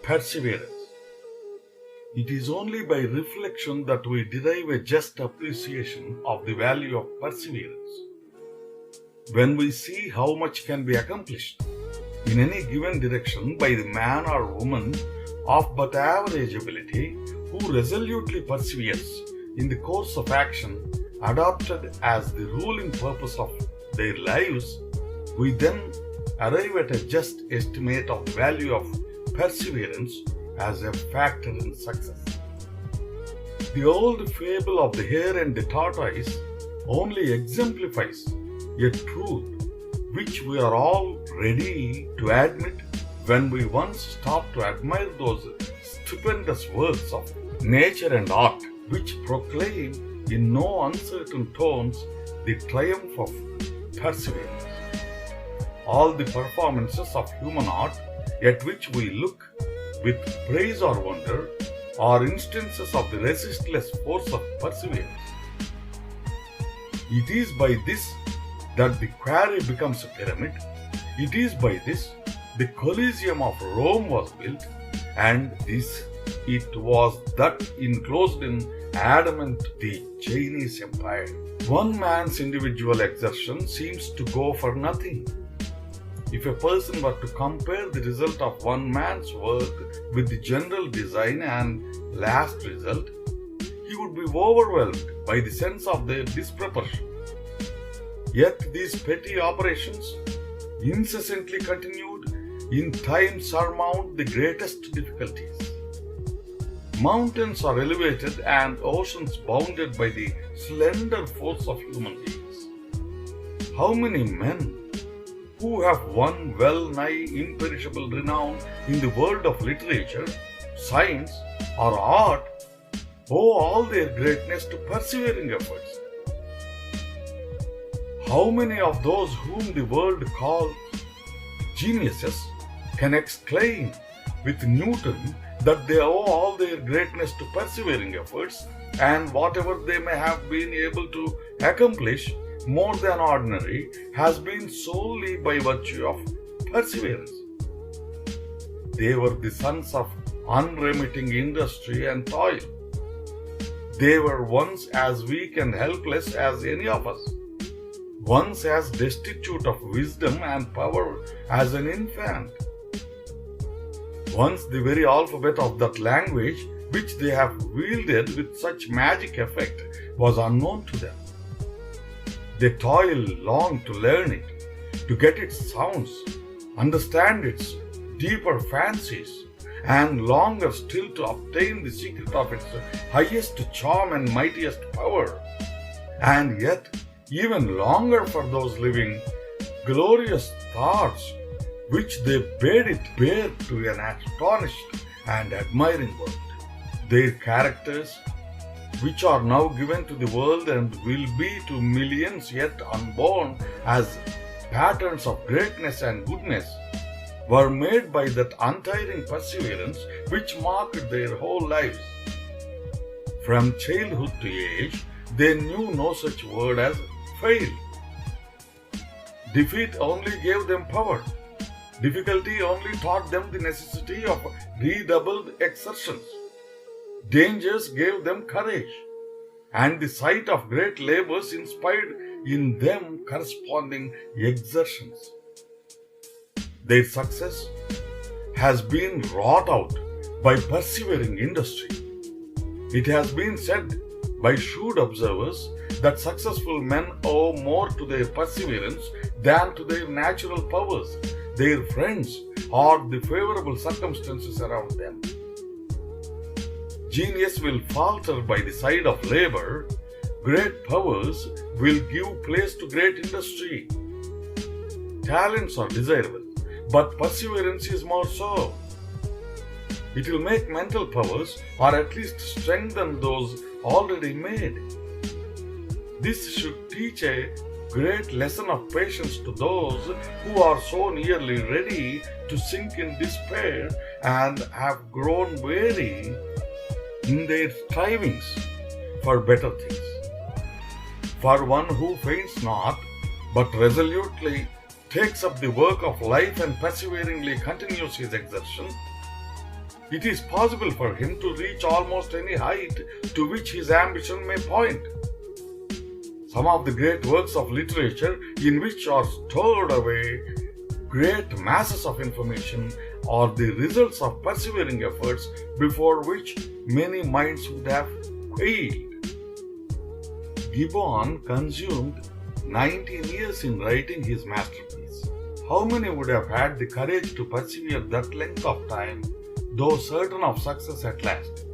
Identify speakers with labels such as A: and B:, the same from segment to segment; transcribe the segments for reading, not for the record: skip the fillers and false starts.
A: Perseverance. It is only by reflection that we derive a just appreciation of the value of perseverance. When we see how much can be accomplished in any given direction by the man or woman of but average ability who resolutely perseveres in the course of action adopted as the ruling purpose of their lives, we then arrive at a just estimate of the value of perseverance as a factor in success. The old fable of the hare and the tortoise only exemplifies a truth which we are all ready to admit when we once stop to admire those stupendous works of nature and art which proclaim in no uncertain tones the triumph of perseverance. All the performances of human art at which we look with praise or wonder are instances of the resistless force of perseverance. It is by this that the quarry becomes a pyramid. It is by this the Colosseum of Rome was built, and this it was that enclosed in adamant the Chinese Empire. One man's individual exertion seems to go for nothing. If a person were to compare the result of one man's work with the general design and last result, he would be overwhelmed by the sense of their disproportion. Yet these petty operations, incessantly continued, in time surmount the greatest difficulties. Mountains are elevated and oceans bounded by the slender force of human beings. How many men who have won well-nigh imperishable renown in the world of literature, science, or art owe all their greatness to persevering efforts? How many of those whom the world calls geniuses can exclaim with Newton that they owe all their greatness to persevering efforts, and whatever they may have been able to accomplish more than ordinary has been solely by virtue of perseverance? They were the sons of unremitting industry and toil. They were once as weak and helpless as any of us, once as destitute of wisdom and power as an infant. Once the very alphabet of that language which they have wielded with such magic effect was unknown to them. They toil long to learn it, to get its sounds, understand its deeper fancies, and longer still to obtain the secret of its highest charm and mightiest power. And yet, even longer for those living glorious thoughts which they bade it bear to an astonished and admiring world. Their characters, which are now given to the world and will be to millions yet unborn as patterns of greatness and goodness, were made by that untiring perseverance which marked their whole lives. From childhood to age, they knew no such word as fail. Defeat only gave them power. Difficulty only taught them the necessity of redoubled exertions. Dangers gave them courage, and the sight of great labors inspired in them corresponding exertions. Their success has been wrought out by persevering industry. It has been said by shrewd observers that successful men owe more to their perseverance than to their natural powers, their friends, or the favorable circumstances around them. Genius will falter by the side of labor. Great powers will give place to great industry. Talents are desirable, but perseverance is more so. It will make mental powers, or at least strengthen those already made. This should teach a great lesson of patience to those who are so nearly ready to sink in despair and have grown weary in their strivings for better things. For one who faints not, but resolutely takes up the work of life and perseveringly continues his exertion, It is possible for him to reach almost any height to which his ambition may point. Some of the great works of literature in which are stored away great masses of information are the results of persevering efforts before which many minds would have quailed. Gibbon consumed 19 years in writing his masterpiece. How many would have had the courage to persevere that length of time, though certain of success at last?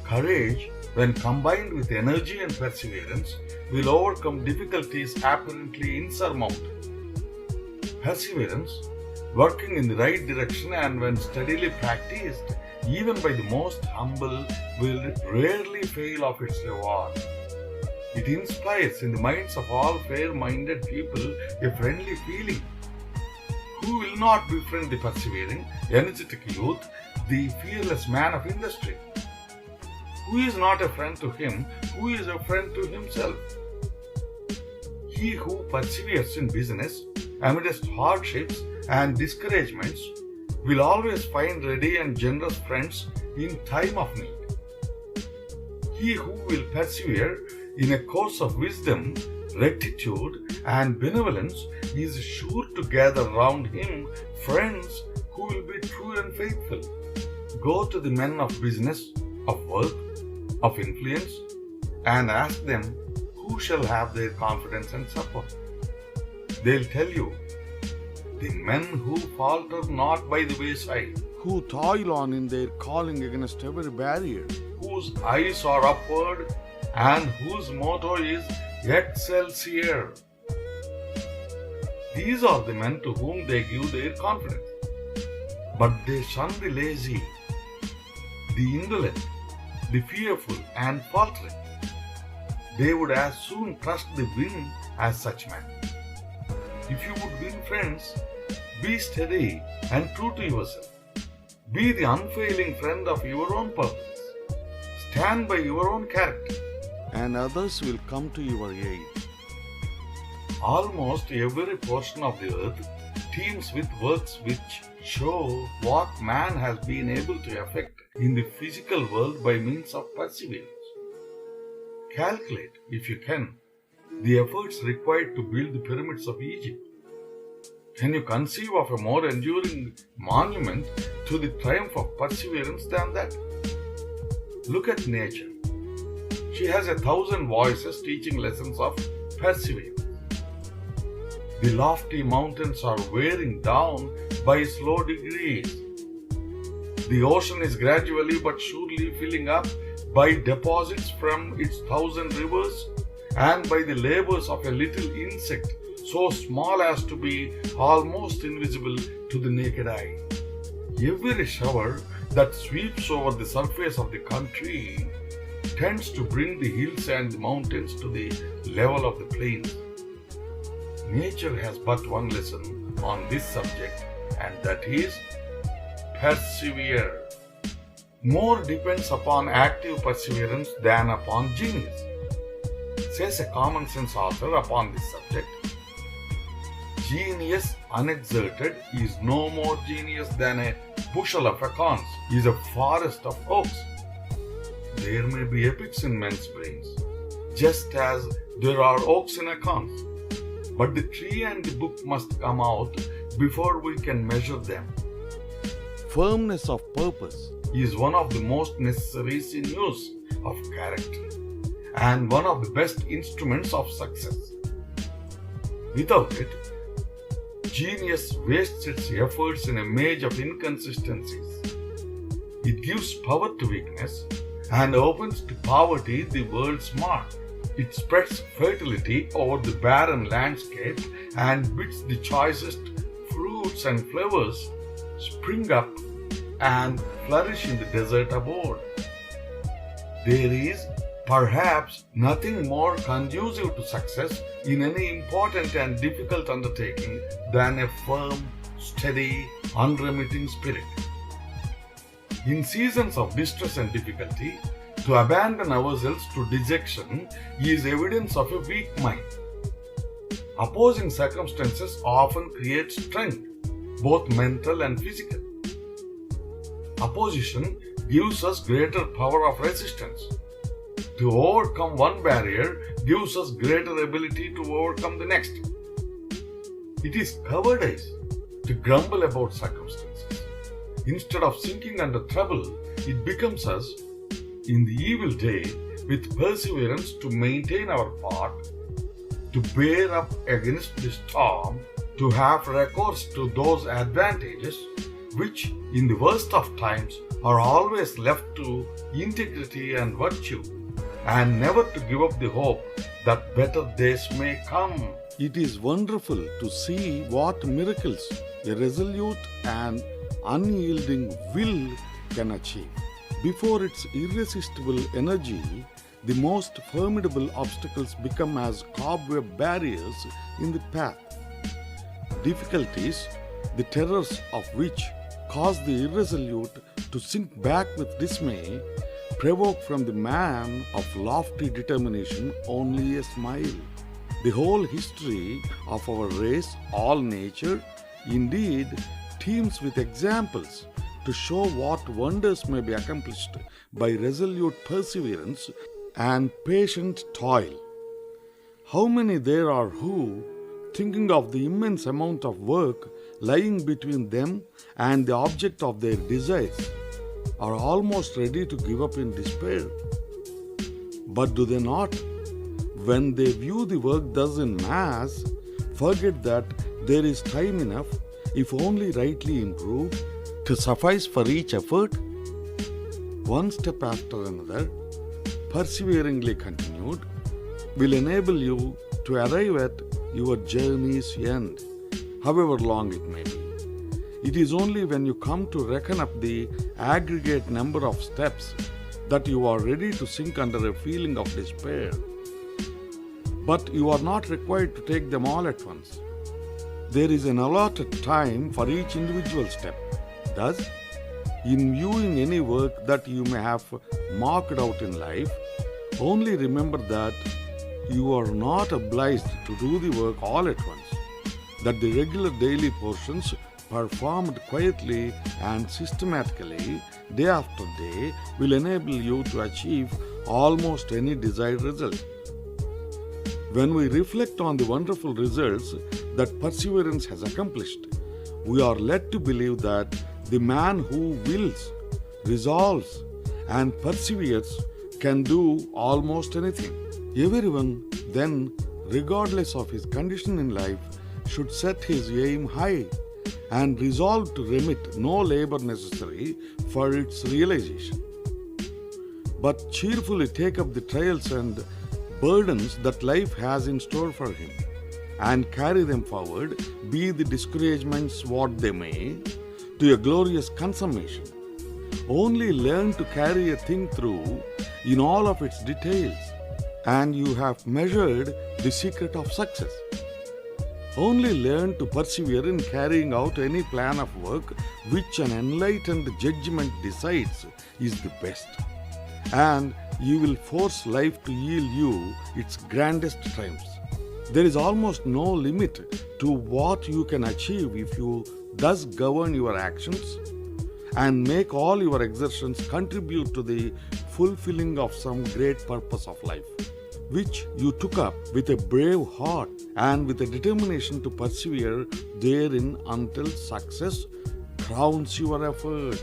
A: Courage, when combined with energy and perseverance, will overcome difficulties apparently insurmountable. Perseverance, working in the right direction and when steadily practiced, even by the most humble, will rarely fail of its reward. It inspires in the minds of all fair-minded people a friendly feeling. Who will not befriend the persevering, energetic youth, the fearless man of industry? Who is not a friend to him, who is a friend to himself? He who perseveres in business amidst hardships and discouragements will always find ready and generous friends in time of need. He who will persevere in a course of wisdom, rectitude, and benevolence is sure to gather round him friends who will be true and faithful. Go to the men of business, of work, of influence, and ask them who shall have their confidence and support. They'll tell you, the men who falter not by the wayside,
B: who toil on in their calling against every barrier,
A: whose eyes are upward and whose motto is Excelsior. These are the men to whom they give their confidence. But they shun the lazy, the indolent, the fearful and faltering. They would as soon trust the wind as such men. If you would win friends, be steady and true to yourself. Be the unfailing friend of your own purposes. Stand by your own character,
B: and others will come to your aid.
A: Almost every portion of the earth teems with works which show what man has been able to effect in the physical world by means of perseverance. Calculate, if you can, the efforts required to build the pyramids of Egypt. Can you conceive of a more enduring monument to the triumph of perseverance than that? Look at nature. She has 1,000 voices teaching lessons of perseverance. The lofty mountains are wearing down by slow degrees. The ocean is gradually but surely filling up by deposits from its 1,000 rivers and by the labors of a little insect so small as to be almost invisible to the naked eye. Every shower that sweeps over the surface of the country tends to bring the hills and the mountains to the level of the plains. Nature has but one lesson on this subject, and that is persevere. More depends upon active perseverance than upon genius, says a common sense author upon this subject. Genius unexerted is no more genius than a bushel of acorns is a forest of oaks. There may be epics in men's brains, just as there are oaks in acorns. But the tree and the book must come out before we can measure them.
B: Firmness of purpose
A: is one of the most necessary sinews of character and one of the best instruments of success. Without it, genius wastes its efforts in a maze of inconsistencies. It gives power to weakness and opens to poverty the world's mark. It spreads fertility over the barren landscape and bids the choicest fruits and flowers spring up and flourish in the desert abode. There is perhaps nothing more conducive to success in any important and difficult undertaking than a firm, steady, unremitting spirit. In seasons of distress and difficulty, to abandon ourselves to dejection is evidence of a weak mind. Opposing circumstances often create strength, both mental and physical. Opposition gives us greater power of resistance. To overcome one barrier gives us greater ability to overcome the next. It is cowardice to grumble about circumstances. Instead of sinking under trouble, it becomes us in the evil day with perseverance to maintain our part, to bear up against the storm, to have recourse to those advantages which, in the worst of times, are always left to integrity and virtue, and never to give up the hope that better days may come.
B: It is wonderful to see what miracles a resolute and unyielding will can achieve. Before its irresistible energy, the most formidable obstacles become as cobweb barriers in the path. Difficulties, the terrors of which cause the irresolute to sink back with dismay, provoke from the man of lofty determination only a smile. The whole history of our race, all nature, indeed, teems with examples to show what wonders may be accomplished by resolute perseverance and patient toil. How many there are who, thinking of the immense amount of work lying between them and the object of their desires, are almost ready to give up in despair. But do they not, when they view the work thus in mass, forget that there is time enough, if only rightly improved, to suffice for each effort? One step after another, perseveringly continued, will enable you to arrive at your journey's end, however long it may be. It is only when you come to reckon up the aggregate number of steps that you are ready to sink under a feeling of despair. But you are not required to take them all at once. There is an allotted time for each individual step. Thus, in viewing any work that you may have marked out in life, only remember that you are not obliged to do the work all at once, that the regular daily portions performed quietly and systematically day after day will enable you to achieve almost any desired result. When we reflect on the wonderful results that perseverance has accomplished, we are led to believe that the man who wills, resolves, and perseveres can do almost anything. Everyone, then, regardless of his condition in life, should set his aim high and resolve to remit no labor necessary for its realization, but cheerfully take up the trials and burdens that life has in store for him, and carry them forward, be the discouragements what they may, to a glorious consummation. Only learn to carry a thing through in all of its details, and you have measured the secret of success. Only learn to persevere in carrying out any plan of work which an enlightened judgment decides is the best, and you will force life to yield you its grandest triumphs. There is almost no limit to what you can achieve if you thus govern your actions and make all your exertions contribute to the fulfilling of some great purpose of life, which you took up with a brave heart and with a determination to persevere therein until success crowns your efforts.